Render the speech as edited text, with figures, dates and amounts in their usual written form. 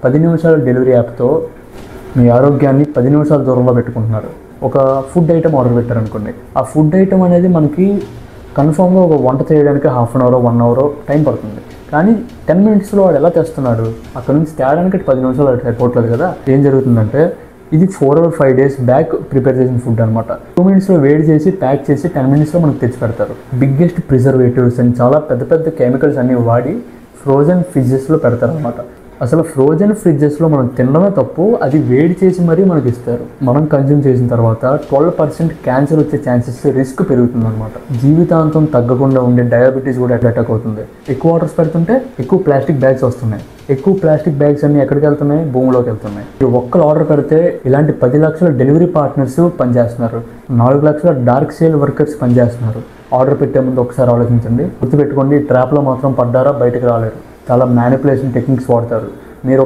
10 నిమిషాల డెలివరీ యాప్తో మీ ఆరోగ్యాన్ని 10 నిమిషాల దూరంలో పెట్టుకుంటున్నారు. ఒక ఫుడ్ ఐటమ్ ఆర్డర్ పెట్టారనుకోండి, ఆ ఫుడ్ ఐటమ్ అనేది మనకి కన్ఫామ్గా ఒక వంట చేయడానికి half an hour 1 hour time పడుతుంది. కానీ 10 మినిట్స్లో వాడు ఎలా తెస్తున్నాడు, అక్కడ నుంచి తేడానికి 10 నిమిషాలు సరిపోవట్లేదు కదా. ఏం జరుగుతుందంటే ఇది 4 or 5 days బ్యాక్ ప్రిపేర్ చేసిన ఫుడ్ అనమాట. 2 మినిట్స్లో వేడి చేసి ప్యాక్ చేసి 10 మినిట్స్లో మనకు తెచ్చి పెడతారు. బిగ్గెస్ట్ ప్రిజర్వేటివ్స్ అండ్ చాలా పెద్ద పెద్ద కెమికల్స్ అన్నీ వాడి ఫ్రోజన్ ఫ్రిడ్జెస్లో పెడతారు అనమాట. అసలు ఫ్రోజన్ ఫ్రిడ్జెస్లో మనం తినడమే తప్పు, అది వేడి చేసి మరీ మనకి ఇస్తారు. మనం కన్జ్యూమ్ చేసిన తర్వాత 12% క్యాన్సర్ వచ్చే ఛాన్సెస్ రిస్క్ పెరుగుతుంది అనమాట. జీవితాంతం తగ్గకుండా ఉండే డయాబెటీస్ కూడా అటాక్ అవుతుంది. ఎక్కువ వాటర్స్ పెడుతుంటే ఎక్కువ ప్లాస్టిక్ బ్యాగ్స్ వస్తున్నాయి. ఎక్కువ ప్లాస్టిక్ బ్యాగ్స్ అన్ని ఎక్కడికి వెళ్తున్నాయి, భూమిలోకి వెళ్తున్నాయి. ఒక్కరు ఆర్డర్ పెడితే ఇలాంటి 10 లక్షల డెలివరీ పార్ట్నర్స్ పనిచేస్తున్నారు, 4 లక్షల డార్క్ సేల్ వర్కర్స్ పనిచేస్తున్నారు. ఆర్డర్ పెట్టే ముందు ఒకసారి ఆలోచించండి. గుర్తుపెట్టుకోండి, ట్రాప్లో మాత్రం పడ్డారా బయటకు రాలేరు. చాలా మ్యానిపులేషన్ టెక్నిక్స్ వాడతారు. మీరు